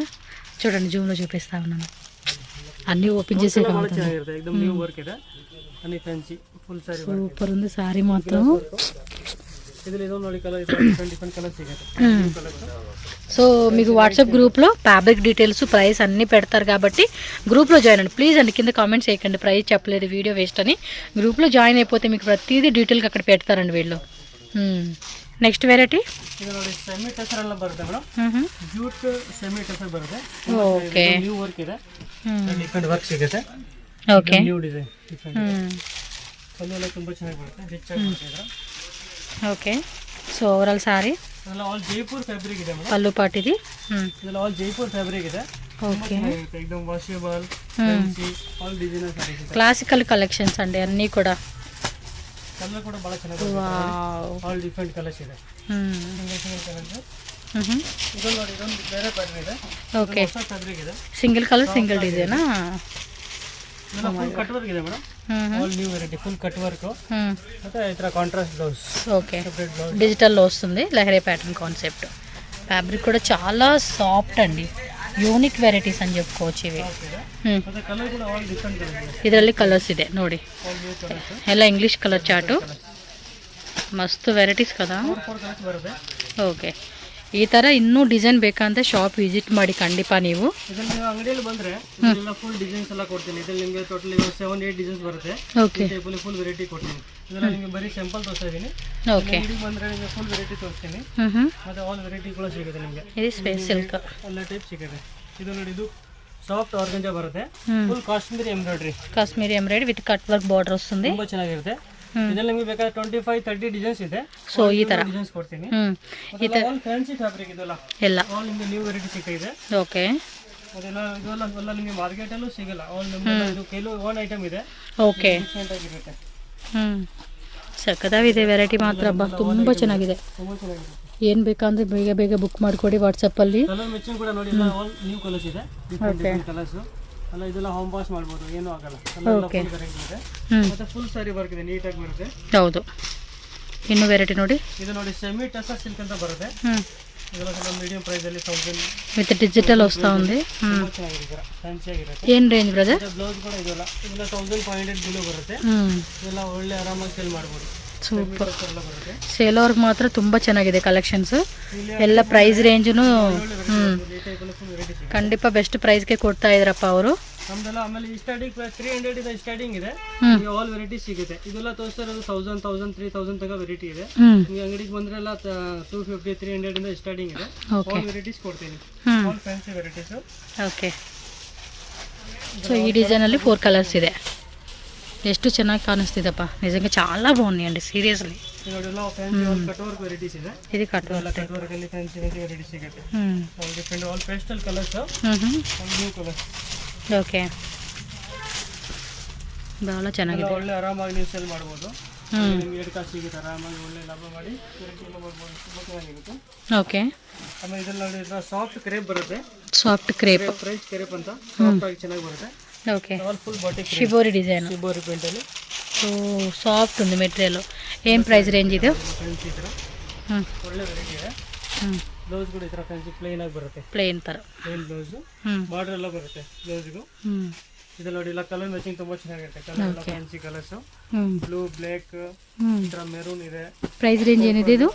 చూడండి, జూమ్లో చూపిస్తా ఉన్నాను. అన్నీ ఓపెన్ చేసే కావాలి. ಚೆನ್ನಾಗಿರುತ್ತೆ, एकदम ನ್ಯೂ ವರ್ಕ್ ಇದೆ. ಅನಿ ಫ್ಯಾನ್ಸಿ ಫುಲ್ ಸಾರಿ సూపర్ ఉంది సారీ మాత్రం. ಇದರಲ್ಲಿ ಇದೊಂದು ನೋಡಿ ಕಲರ್ ಇದೆ, ಡಿಫರೆಂಟ್ ಕಲರ್ ಸಿಗುತ್ತೆ. సో మీకు వాట్సాప్ గ్రూప్లో ఫ్యాబ్రిక్ డీటెయిల్స్, ప్రైస్ అన్నీ పెడతారు కాబట్టి గ్రూప్లో జాయిన్ అండి. ప్లీజ్ అండి, కింద కామెంట్స్ చేయకండి ప్రైస్ చెప్పలేదు, వీడియో వేస్ట్ అని. గ్రూప్లో జాయిన్ అయిపోతే మీకు ప్రతిదీ డీటెయిల్గా అక్కడ పెడతారండి వీళ్ళు. నెక్స్ట్ వెరైటీ ಇದು ನೋಡಿ ಸೆಮಿ ಟಸರ್ ಎಲ್ಲ ಬರುತ್ತೆ ಮೇಡಮ್. ಜೂಟ್ ಸೆಮಿ ಟಸರ್ ಬರುತ್ತೆ. ಓಕೆ. ನ್ಯೂ ವರ್ಕ್ ಇದೆ, ಡಿಫರೆಂಟ್ ವರ್ಕ್ ಸಿಗುತ್ತೆ. Okay. New design, different pallu ಎಲ್ಲ ತುಂಬಾ ಚೆನ್ನಾಗಿ ಬರುತ್ತೆ, ರಿಚ್ ಆಗಿ ಬರುತ್ತೆ. ఓకే. సో ఓవరాల్ సారీ ಇದೆಲ್ಲ ಆಲ್ ಜೈಪುರ್ ಫ್ಯಾಬ್ರಿಕ್ ಇದೆ ಮೇಡಮ್. పళ్ళు పాటు ఇది. ಇದೆಲ್ಲ ಆಲ್ ಜೈಪುರ್ ಫ್ಯಾಬ್ರಿಕ್ ಇದೆ. ఓకే. एकदम washable, fancy, all designer saris ಇದೆ. క్లాసికల్ కలెక్షన్స్ అండి అన్నీ కూడా. ಕಲರ್ ಕೂಡ ಬಹಳ ಚೆನ್ನಾಗಿದೆ. వావ్, ಆಲ್ ಡಿಫರೆಂಟ್ ಕಲರ್ಸ್ ಇದೆ. Single colours. ಇದು ನೋಡಿ, ಇದೊಂದು ಬೇರೆ ಪ್ಯಾಟರ್ನ್ ಇದೆ. ఓకే. ಹೊಸ ಫ್ಯಾಬ್ರಿಕ್ ಇದೆ. సింగిల్ కలర్ సింగిల్ డిజైనా? ಇದೆಲ್ಲ ಫುಲ್ ಕಟ್ ವರ್ಕ್ ಇದೆ madam. All new variety, full cut work. ಮತ್ತೆ ಈ ತರ ಕಾಂಟ್ರಾಸ್ಟ್ బ్లౌజ్. ఓకే. డిజిటల్లో వస్తుంది, లహరీ ప్యాటర్న్ కాన్సెప్ట్. ఫ్యాబ్రిక్ కూడా చాలా సాఫ్ట్ అండి, ಯೂನಿಕ್ ವೆರೈಟೀಸ್ అని చెప్పుకోవచ్చు ಇವೆ. ಮತ್ತೆ ಕಲರ್ ಕೂಡ ಆಲ್ ಡಿಫರೆಂಟ್ ಕಲರ್ ಇದೆ. ಇದರಲ್ಲಿ ಕಲರ್ಸ್ ಇದೆ ನೋಡಿ, ಆಲ್ ನ್ಯೂ ಕಲರ್ಸ್. ಎಲ್ಲ ಇಂಗ್ಲಿಷ್ ಕಲರ್ ಚಾರ್ಟು. ಮಸ್ತ್ ವೆರೈಟೀಸ್ కదా. 4 ಕಲರ್ಸ್ ಬರುತ್ತೆ. ಓಕೆ. ಈ ಥರ ಇನ್ನೂ ಡಿಸೈನ್ ಬೇಕಂದ್ರೆ ಶಾಪ್ ವಿಸಿಟ್ ಮಾಡಿ ಖಂಡಿತ ನೀವು. ಇದರಲ್ಲಿ ನೀವು ಅಂಗಡಿಯಲ್ಲಿ ಬಂದರೆ ಇದೆಲ್ಲ ಫುಲ್ ಡಿಸೈನ್ಸ್ ಎಲ್ಲ ಕೊಡ್ತೀನಿ. ಇದರಲ್ಲಿ ನಿಮಗೆ ಟೋಟಲ್ 7-8 ಡಿಸೈನ್ಸ್ ಬರುತ್ತೆ. ಓಕೆ. ಫುಲ್ ವೆರೈಟಿ ಕೊಡ್ತೀನಿ. ಇದೆಲ್ಲ ನಿಮಗೆ ಬರೀ ಸ್ಯಾಂಪಲ್ ತೋರಿಸ್ತಾ ಇದ್ದೀನಿ. ಓಕೆ. ಅಂಗಡಿಗೆ ಬಂದರೆ ನಿಮಗೆ ಫುಲ್ ವೆರೈಟಿ ತೋರಿಸ್ತೀನಿ. ಮತ್ತು ಆಲ್ ವೆರೈಟಿಗಳು ಸಿಗುತ್ತೆ ನಿಮಗೆ. ಇದು ಸ್ಪೇಸ್ ಸಿಲ್ಕ್ ಎಲ್ಲ ಟೈಪ್ ಸಿಗುತ್ತೆ. ಇದು ನೋಡಿ, ಇದು ಸಾಫ್ಟ್ ಆರ್ಗಂಜಾ ಬರುತ್ತೆ, full Kashmiri embroidery with cut work border ವస్తుంది. ತುಂಬ ಚೆನ್ನಾಗಿರುತ್ತೆ. ಇದರಲ್ಲಿ ನಿಮಗೆ ಬೇಕಾದ್ರೆ 25-30 ಡಿಸೈನ್ಸ್ ಇದೆ. ಸೊ ಈ ತರ ಡಿಸೈನ್ಸ್ ಕೊಡ್ತೀನಿ. ಈ ತರ ಆಲ್ ಫ್ಯಾನ್ಸಿ ಫ್ಯಾಬ್ರಿಕ್ ಇದೆಲ್ಲ ಎಲ್ಲ ಆಲ್ ನಿಮಗೆ ನ್ಯೂ ವೆರೈಟಿ ಸಿಗ್ತಿದೆ. ಓಕೆ. ಇದೆಲ್ಲ ನಿಮಗೆ ಮಾರ್ಕೆಟಲ್ಲೂ ಸಿಗಲ್ಲ. ಆಲ್ ನಿಮಗೆ ಇದು ಕೆಲವು ಓನ್ ಐಟಮ್ ಇದೆ. ಓಕೆ. ಡಿಫ್ರೆಂಟ್ ಆಗಿರುತ್ತೆ. ಸಕ್ಕದಾಗಿದೆ ವೆರೈಟಿ ಮಾತ್ರ ಹಬ್ಬ, ತುಂಬ ಚೆನ್ನಾಗಿದೆ. ತುಂಬ ಚೆನ್ನಾಗಿದೆ. ಏನು ಬೇಕಂದ್ರೆ ಬೇಗ ಬೇಗ ಬುಕ್ ಮಾಡಿಕೊಡಿ ವಾಟ್ಸಪ್ಪಲ್ಲಿ. ಕಲರ್ ಮ್ಯಾಚಿಂಗ್ ಕೂಡ ನೋಡಿ, ಎಲ್ಲ ಆಲ್ ನ್ಯೂ ಕಲರ್ಸ್ ಇದೆ. ಡಿಫ್ರೆಂಟ್ ಕಲರ್ಸ್ ಅಲ್ಲ, ಇದೆಲ್ಲ ಹೋಮ್ ವಾಶ್ ಮಾಡ್ಬೋದು, ಏನೂ ಆಗಲ್ಲ. ಓಕೆ. ಇದೆ ಮತ್ತೆ ಫುಲ್ ಸಾರಿ ವರ್ಕ್ ಇದೆ, ನೀಟಾಗಿ ಬರುತ್ತೆ. ಹೌದು. ಇನ್ನು ವೆರೈಟಿ ನೋಡಿ, ಇದು ನೋಡಿ ಸೆಮಿ ಟಸರ್ ಸಿಲ್ಕ್ ಅಂತ ಬರುತ್ತೆ. ಇದೆಲ್ಲ ಸ್ವಲ್ಪ ಮೀಡಿಯಂ ಪ್ರೈಸ್ ಅಲ್ಲಿ 1000 ವಿತ್ ಡಿಜಿಟಲ್ వస్తా ఉంది. ತುಂಬ ಚೆನ್ನಾಗಿದೆ, ಫ್ಯಾನ್ಸಿ ಆಗಿರುತ್ತೆ. ಏನು ರೇಂಜ್ ಬ್ರದರ್? ಬ್ಲೌಸ್ ಕೂಡ ಇದೆಲ್ಲ 1500 ಬಿಲೋ ಬರುತ್ತೆ. ಇದೆಲ್ಲ ಒಳ್ಳೆ ಆರಾಮಾಗಿ ಸೇಲ್ ಮಾಡ್ಬೋದು. ಸೂಪರ್. ಬರುತ್ತೆ. ಸೇಲೋರ್ಗೆ ಮಾತ್ರ ತುಂಬ ಚೆನ್ನಾಗಿದೆ ಕಲೆಕ್ಷನ್ಸ್. ಎಲ್ಲ ಪ್ರೈಸ್ ರೇಂಜು ಖಂಡಿತ ಬೆಸ್ಟ್ ಪ್ರೈಸ್ಗೆ ಕೊಡ್ತಾ ಇದ್ರಪ್ಪ ಅವರು. ನಮ್ದೆಲ್ಲ ಆಮೇಲೆ ಸ್ಟಾರ್ಟಿಂಗ್ 300 ಇಂದ ಸ್ಟಾರ್ಟಿಂಗ್ ಇದೆ. ಆಲ್ ವೆರೈಟಿ ಸಿಗುತ್ತೆ. ಇದೆಲ್ಲ ತೋರಿಸ್ತಾ ಇರೋದು 1000, 3000 ತನಕ ವೆರೈಟಿ ಇದೆ. ನಿಮಗೆ ಅಂಗಡಿಗೆ ಬಂದ್ರೆ ಎಲ್ಲ 250, 300 ಇಂದ ಸ್ಟಾರ್ಟಿಂಗ್ ಇದೆ. ಆಲ್ ವೆರೈಟೀಸ್ ಕೊಡ್ತೀನಿ, all fancy varieties. Okay. So ಈ ಡಿಸೈನಲ್ಲಿ 4 ಕಲರ್ಸ್ ಇದೆ. ಎಷ್ಟು ಚೆನ್ನಾಗಿ ಕಾಣಿಸ್ತಿದಪ್ಪ, ನಿಜಂగా చాలా బాగున్నాయండి సీరియస్లీ. ಇದೆಲ್ಲ fancy all cut work varieties ಇದೆ. ఇది కట్ వర్క్. ಕಟ್ ವರ್ಕ್ ಅಲ್ಲಿ ಫ್ಯಾನ್ಸಿ ವೆರೈಟಿ ಸಿಗುತ್ತೆ. All different, all pastel colours, all new colours. Okay. ಬಹಳ ಚೆನ್ನಾಗಿದೆ. ಒಳ್ಳೆ ಆರಾಮಾಗಿ ನೀವು ಸೇಲ್ ಮಾಡ್ಬೋದು. ನಿಮ್ಗೆ 2 ಕಾಸು ಸಿಗುತ್ತೆ, ಆರಾಮಾಗಿ ಒಳ್ಳೆ ಲಾಭ ಮಾಡಿ ವೆರೈಟಿ ಮಾಡ್ಬೋದು. ತುಂಬ ಚೆನ್ನಾಗಿರುತ್ತೆ. ಓಕೆ. ಆಮೇಲೆ ಇದೆಲ್ಲ ನೋಡಿ, ಸಾಫ್ಟ್ ಕ್ರೇಪ್ ಬರುತ್ತೆ. ಸಾಫ್ಟ್ ಕ್ರೇಪ್, ಫ್ರೆಂಚ್ ಕ್ರೇಪ್ ಅಂತ ಸಾಫ್ಟ್ ಆಗಿ ಚೆನ್ನಾಗಿ ಬರುತ್ತೆ. Okay. All full body shibori design. Shibori print ಅಲ್ಲಿ. సో సాఫ్ట్ ఉంది మెటీరియల్. ఏం ప్రైస్ రేంజ్ ఇది? ಫ್ಯಾನ್ಸಿ ಇದ್ರ ಒಳ್ಳೆ ವೆರೈಟಿ ಇದೆ. ಬ್ಲೌಸ್ ಕೂಡ ಈ ತರ ಫ್ಯಾನ್ಸಿ ಪ್ಲೇನ್ ಆಗಿ ಬರುತ್ತೆ. ಪ್ಲೇನ್ ತರ ಪ್ಲೇನ್ ಬ್ಲೌಸ್, ಬಾರ್ಡರ್ ಎಲ್ಲ ಬರುತ್ತೆ ಬ್ಲೌಸ್ಗೂ. ಇದು ನೋಡಿ, ಇಲ್ಲ ಕಲರ್ ಮ್ಯಾಚಿಂಗ್ ತುಂಬಾ ಚೆನ್ನಾಗಿರುತ್ತೆ. ಕಲರ್ ಎಲ್ಲ ಫ್ಯಾನ್ಸಿ ಕಲರ್ಸ್, ಬ್ಲೂ, ಬ್ಲಾಕ್, ಈ ತರ ಮೆರೂನ್ ಇದೆ. ಪ್ರೈಸ್ ರೇಂಜ್ ಏನಿದೆ ಇದು?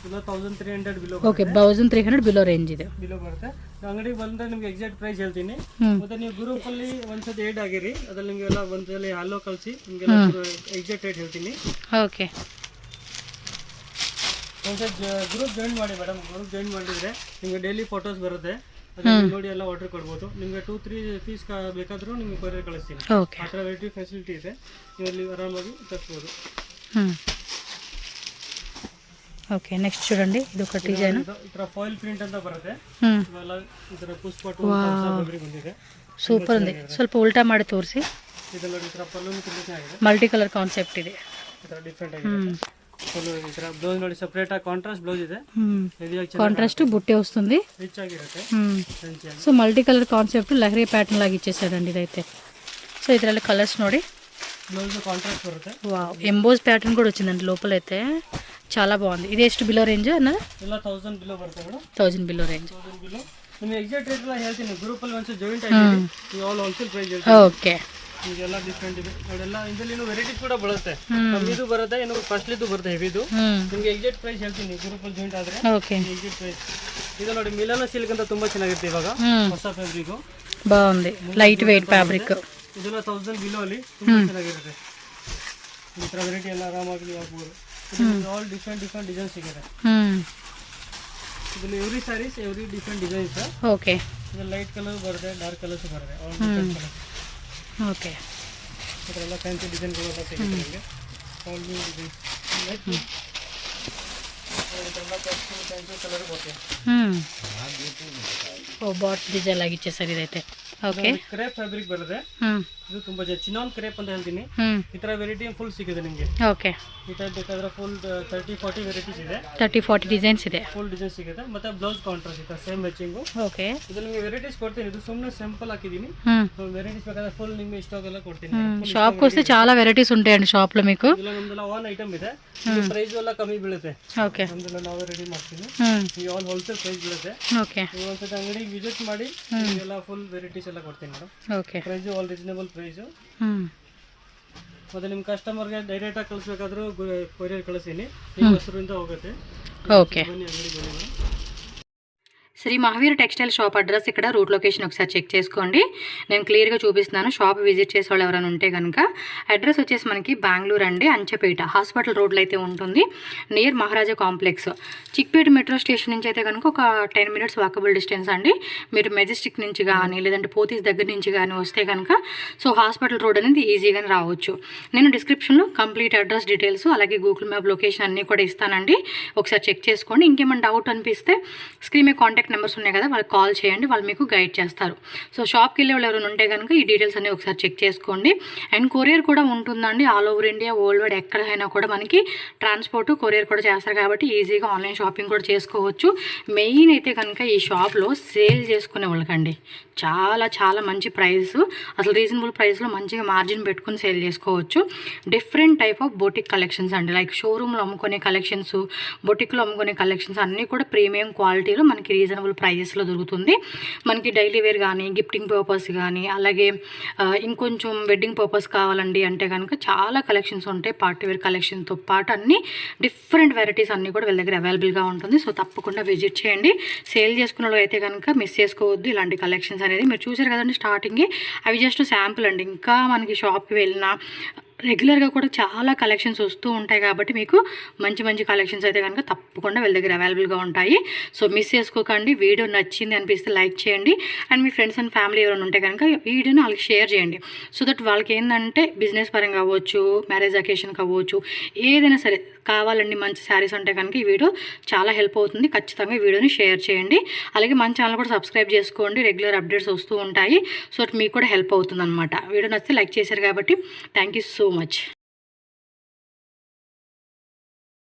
ಇಲ್ಲ 1300 ಬಿಲೋ. ಓಕೆ, 1300 ಬಿಲೋ ರೇಂಜ್ ಇದೆ. ಬಿಲೋ ಬರುತ್ತೆ. ಅಂಗಡಿಗೆ ಬಂದ್ರೆ ನಿಮ್ಗೆ ಎಕ್ಸಾಕ್ಟ್ ಪ್ರೈಸ್ ಹೇಳ್ತೀನಿ. ಮತ್ತೆ ನೀವು ಗ್ರೂಪ್ ಅಲ್ಲಿ ಒಂದ್ಸತಿ ಏಡ್ ಆಗಿರಿ, ಅದ್ರಲ್ಲಿ ನಿಮ್ಗೆಲ್ಲ ಒಂದ್ಸಲಿ ಹಲೋ ಕಳಿಸಿ ನಿಮ್ಗೆಲ್ಲ ಎಕ್ಸಾಕ್ಟ್ ರೇಟ್ ಹೇಳ್ತೀನಿ. ಓಕೆ. ಒಂದ್ಸತಿ ಗ್ರೂಪ್ ಜಾಯಿನ್ ಮಾಡಿ ಮೇಡಮ್. ಗ್ರೂಪ್ ಜಾಯಿನ್ ಮಾಡಿದ್ರೆ ನಿಮ್ಗೆ ಡೈಲಿ ಫೋಟೋಸ್ ಬರುತ್ತೆ, ಅದನ್ನ ನೋಡಿ ಎಲ್ಲ ಆರ್ಡರ್ ಕೊಡ್ಬೋದು. ನಿಮ್ಗೆ 2-3 ಪೀಸ್ ಬೇಕಾದ್ರೂ ನಿಮ್ಗೆ ಕೊರಿಯರ್ ಕಳಿಸ್ತೀನಿ. ಆ ಥರ ವೆರೈಟಿ ಫೆಸಿಲಿಟಿ ಇದೆ, ನೀವು ಅಲ್ಲಿ ಆರಾಮಾಗಿ ತರಿಸ್ಬೋದು. ఓకే. నెక్స్ట్ చూడండి, ఇది ఒక డిజైన్. ఇట్లా ఫాయిల్ ప్రింట్ ಅಂತ ಬರುತ್ತೆ. ಇವೆಲ್ಲ ಇದರ ಪುಷ್ಪ 2 ಫ್ಯಾಬ್ರಿಕ್ ಬಂದಿದೆ. ಸೂಪರ್ ఉంది. ಸ್ವಲ್ಪ ಉಲ್ಟಾ ಮಾಡಿ ತೋರಿಸಿ. ಇದೆಲ್ಲ ಈ ತರ ಪಲ್ಲುನು ತುಂಬಾ ಚೆನ್ನಾಗಿದೆ. ಮಲ್ಟಿ ಕಲರ್ ಕಾನ್ಸೆಪ್ಟ್ ಇದೆ. ಈ ತರ ಡಿಫರೆಂಟ್ ಆಗಿದೆ. ಪಲ್ಲು ಈ ತರ ಬ್ಲೌಸ್ ನೋಡಿ, ಸೆಪರೇಟ್ ಆಗಿ ಕಾಂಟ್ರಾಸ್ಟ್ ಬ್ಲೌಸ್ ಇದೆ. కాంట్రాస్ట్ బుట్టే వస్తుంది. రిచ్ ಆಗಿರುತ್ತೆ. సో మల్టీ కలర్ కాన్సెప్ట్ లహరీ ప్యాటర్న్ లాగా ఇచ్చేసారండి ఇదైతే. సో ಇದರಲ್ಲಿ కలర్స్ ನೋಡಿ, బ్లౌజ్ కాంట్రాస్ట్ ಬರುತ್ತೆ. వావ్, ఎంబోస్ ప్యాటర్న్ కూడా వచ్చిందండి లోపల అయితే. చాలా బాగుంది. ఇది ಎಷ್ಟು బిలో రేంజ్ అన్నది? ಎಲ್ಲ 1000 బిలో ಬರುತ್ತೆ ಮೇಡಮ್. 1000 below range. 1000 ಬಿಲೋ. ನಿಮಗೆ ಎಕ್ಸಾಕ್ಟ್ ರೇಟ್ ಎಲ್ಲ ಹೇಳ್ತೀನಿ. ಗ್ರೂಪ್ ಅಲ್ಲಿ ಒಂದ್ಸಲ ಜಾಯಿನ್ ಆಗಿರಿ, ನೀವು ಆಲ್ ಹೋಲ್ಸೇಲ್ ಪ್ರೈಸ್ ಹೇಳ್ತೀನಿ. ಓಕೆ. ಇದೆಲ್ಲ ಡಿಫರೆಂಟ್ ಇದೆ ನೋಡೆಲ್ಲ. ಇದರಲ್ಲಿ ವೆರೈಟೀಸ್ ಕೂಡ ಬರುತ್ತೆ. ಕಮ್ಮಿದು ಬರುತ್ತೆ, ಇನ್ನು ಕಾಸ್ಟ್ಲಿದು ಬರುತ್ತೆ, ಹೆವಿದು. ನಿಮಗೆ ಎಕ್ಸಾಕ್ಟ್ ಪ್ರೈಸ್ ಹೇಳ್ತೀನಿ ಗ್ರೂಪ್ ಅಲ್ಲಿ ಜಾಯಿನ್ ಆದ್ರೆ. ಓಕೆ. ಎಕ್ಸಾಕ್ಟ್ ಪ್ರೈಸ್ ಇದು ನೋಡಿ, ಮಿಲಾನೋ ಸಿಲ್ಕ್ ಅಂತ ತುಂಬಾ ಚೆನ್ನಾಗಿರುತ್ತೆ ಇವಾಗ ಹೊಸ ಫ್ಯಾಬ್ರಿಕ್. బాగుంది, లైట్ వెయిట్ ఫ్యాబ్రిక్. ಇದೆಲ್ಲ 1000 ಬಿಲೋ ಅಲ್ಲಿ ತುಂಬಾ ಚೆನ್ನಾಗಿರುತ್ತೆ. ಈ ತರ ವೆರೈಟಿ ಎಲ್ಲ ಆರಾಮಾಗಿ ನೀವು ಹಾಕ್ಬೋದು. ಆಲ್ ಡಿಫರೆಂಟ್ ಡಿಸೈನ್ ಸಿಗುತ್ತೆ. ಇದರಲ್ಲಿ every saris every different designs. Okay. ಇದು ಲೈಟ್ ಕಲರ್ ಬರುತ್ತೆ, ಡಾರ್ಕ್ ಕಲರ್ಸ್ ಬರುತ್ತೆ, ಆಲ್ ಡಿಫರೆಂಟ್ ಕಲರ್. ಓಕೆ. ಇದೆಲ್ಲ ಫ್ಯಾನ್ಸಿ ಡಿಸೈನ್ಗಳು ಸಿಗುತ್ತೆ ನಿಮಗೆ. ಆಲ್ ನ್ಯೂ ಡಿಸೈನ್ಸ್ ಲೈಕ್ ಇದೆಲ್ಲ ಫ್ಯಾನ್ಸಿ ಕಲರ್ ಬರುತ್ತೆ. ಓ, ಬಾಟ್ಸ್ ಡಿಸೈನ್ ಆಗಿಚ್ಚೆ ಸರ್ ಇದೈತೆ. ಓಕೆ. ಕ್ರೇಪ್ ಫ್ಯಾಬ್ರಿಕ್ ಬರುತ್ತೆ. ಇದು ತುಂಬಾ ಚಿನಾನ್ ಕ್ರೇಪ್ ಅಂತ ಹೇಳ್ತೀನಿ. ಈ ತರ ವೆರೈಟಿ ಫುಲ್ ಸಿಗುತ್ತೆ ನಿಮಗೆ. ಓಕೆ. ಈ ಟೈಪ್ ಬೇಕಾದ್ರೆ ಫುಲ್ 30-40 ವೆರೈಟೀಸ್ ಇದೆ. 30-40 ಡಿಸೈನ್ಸ್ ಇದೆ. ಫುಲ್ ಡಿಸೈನ್ ಸಿಗುತ್ತೆ. ಮತ್ತೆ ಬ್ಲೌಸ್ ಕಾಂಟ್ರಾಸ್ಟ್ ಇದೆ, ಸೇಮ್ ಮ್ಯಾಚಿಂಗ್. ಓಕೆ. ಇದು ನಿಮಗೆ ವೆರೈಟೀಸ್ ಕೊಡ್ತೀನಿ. ಇದು ಸುಮ್ಮನೆ ಸಿಂಪಲ್ ಹಾಕಿದ್ದೀನಿ. ವೆರೈಟೀಸ್ ಬೇಕಾದ್ರೆ ಫುಲ್ ನಿಮಗೆ ಇಷ್ಟವಾಗೆಲ್ಲ ಕೊಡ್ತೀನಿ. షాప్కి వస్తే చాలా వెరైటీస్ ఉంటాయండి షాప్లో మీకు. ಇಲ್ಲ ನಮ್ದೆಲ್ಲ ಒನ್ ಐಟಮ್ ಇದೆ. ಪ್ರೈಸ್ ಎಲ್ಲ ಕಮ್ಮಿ ಬೀಳುತ್ತೆ. ಓಕೆ. ನಮ್ದೆಲ್ಲ ನಾವೇ ರೆಡಿ ಮಾಡ್ತೀನಿ. ಈ ಆಲ್ ಹೋಲ್ಸೇಲ್ ಪ್ರೈಸ್ ಬೀಳುತ್ತೆ. ಓಕೆ. ನೀವು ಒಂದ್ಸತಿ ಅಂಗಡಿಗೆ ವಿಸಿಟ್ ಮಾಡಿ ಎಲ್ಲ ಫುಲ್ ವೆರೈಟೀಸ್ ಎಲ್ಲ ಕೊಡ್ತೀನಿ madam. Okay. Price all reasonable price. ಮತ್ತೆ ನಿಮ್ಮ ಕಸ್ಟಮರ್ಗೆ ಡೈರೆಕ್ಟ್ ಆಗಿ ಕಳಿಸ್ಬೇಕಾದ್ರೂ ಕೊರಿಯರ್ ಕಳಿಸ್ತೀನಿ. ನಿಮ್ಮ ಹೆಸರಿಂದ ಹೋಗುತ್ತೆ. ಓಕೆ. ಬನ್ನಿ ಅಂಗಡಿಗೆ ಬನ್ನಿ madam. Shri Mahavir textile shop address ఇక్కడ రూట్ లొకేషన్ ఒకసారి చెక్ చేసుకోండి. నేను క్లియర్గా చూపిస్తున్నాను. షాప్ విజిట్ చేసే వాళ్ళు ఎవరైనా ఉంటే కనుక అడ్రస్ వచ్చేసి మనకి బెంగళూరు అండి, అంచెపేట హాస్పిటల్ రోడ్లో అయితే ఉంటుంది, నియర్ మహారాజా కాంప్లెక్స్. చిక్పేట మెట్రో స్టేషన్ నుంచి అయితే కనుక ఒక 10 minutes వాకబుల్ డిస్టెన్స్ అండి. మీరు మెజెస్టిక్ నుంచి కానీ లేదంటే పోతీస్ దగ్గర నుంచి కానీ వస్తే కనుక సో హాస్పిటల్ రోడ్ అనేది ఈజీగానే రావచ్చు. నేను డిస్క్రిప్షన్లో కంప్లీట్ అడ్రస్ డీటెయిల్స్ అలాగే గూగుల్ మ్యాప్ లొకేషన్ అన్నీ కూడా ఇస్తానండి. ఒకసారి చెక్ చేసుకోండి. ఇంకేమైనా డౌట్ అనిపిస్తే స్క్రీన్ మీద కాంటాక్ట్ నెంబర్స్ ఉన్నాయి కదా, వాళ్ళకి కాల్ చేయండి, వాళ్ళు మీకు గైడ్ చేస్తారు. సో షాప్కి వెళ్ళే వాళ్ళు ఎవరైనా ఉంటే కనుక ఈ డీటెయిల్స్ అన్ని ఒకసారి చెక్ చేసుకోండి. అండ్ కొరియర్ కూడా ఉంటుందండి. All over India, world wide ఎక్కడైనా కూడా మనకి ట్రాన్స్పోర్ట్ కొరియర్ కూడా చేస్తారు కాబట్టి ఈజీగా ఆన్లైన్ షాపింగ్ కూడా చేసుకోవచ్చు. మెయిన్ అయితే కనుక ఈ షాప్లో సేల్ చేసుకునే వాళ్ళకండి చాలా చాలా మంచి ప్రైస్, అసలు రీజనబుల్ ప్రైస్లో మంచిగా మార్జిన్ పెట్టుకుని సేల్ చేసుకోవచ్చు. Different type of boutique collections అండి, లైక్ షోరూమ్లో అమ్ముకునే కలెక్షన్స్, బొటిక్లో అమ్ముకునే కలెక్షన్స్ అన్నీ కూడా ప్రీమియం క్వాలిటీలో మనకి రీజనబుల్ ప్రైజెస్లో దొరుకుతుంది. మనకి డైలీ వేర్ కానీ, గిఫ్టింగ్ పర్పస్ కానీ, అలాగే ఇంకొంచెం వెడ్డింగ్ పర్పస్ కావాలండి అంటే కనుక చాలా కలెక్షన్స్ ఉంటాయి. పార్టీ వేర్ కలెక్షన్తో పాటు అన్ని డిఫరెంట్ వెరైటీస్ అన్నీ కూడా వీళ్ళ దగ్గర అవైలబుల్గా ఉంటుంది. సో తప్పకుండా విజిట్ చేయండి. సేల్ చేసుకున్న వాళ్ళు అయితే కనుక మిస్ చేసుకోవద్దు ఇలాంటి కలెక్షన్స్ అనేది. మీరు చూసారు కదండి స్టార్టింగే, అవి జస్ట్ శాంపుల్ అండి. ఇంకా మనకి షాప్కి వెళ్ళినా రెగ్యులర్గా కూడా చాలా కలెక్షన్స్ వస్తూ ఉంటాయి కాబట్టి మీకు మంచి మంచి కలెక్షన్స్ అయితే కనుక తప్పకుండా వీళ్ళ దగ్గర అవైలబుల్గా ఉంటాయి. సో మిస్ చేసుకోకండి. వీడియో నచ్చింది అనిపిస్తే లైక్ చేయండి. And me friends and family ఎవరైనా ఉంటే కనుక వీడియోని వాళ్ళకి షేర్ చేయండి. సో దట్ వాళ్ళకి ఏంటంటే బిజినెస్ పరంగా అవ్వచ్చు, మ్యారేజ్ అకేషన్కి అవ్వచ్చు, ఏదైనా సరే కావాలండి మంచి శారీస్ అంటే కనుక ఈ వీడియో చాలా హెల్ప్ అవుతుంది. ఖచ్చితంగా ఈ వీడియోని షేర్ చేయండి. అలాగే మన ఛానల్ కూడా సబ్స్క్రైబ్ చేసుకోండి, రెగ్యులర్ అప్డేట్స్ వస్తూ ఉంటాయి. సో మీకు కూడా హెల్ప్ అవుతుంది అనమాట. వీడియో నచ్చితే లైక్ చేశారు కాబట్టి థ్యాంక్ యూ సో much.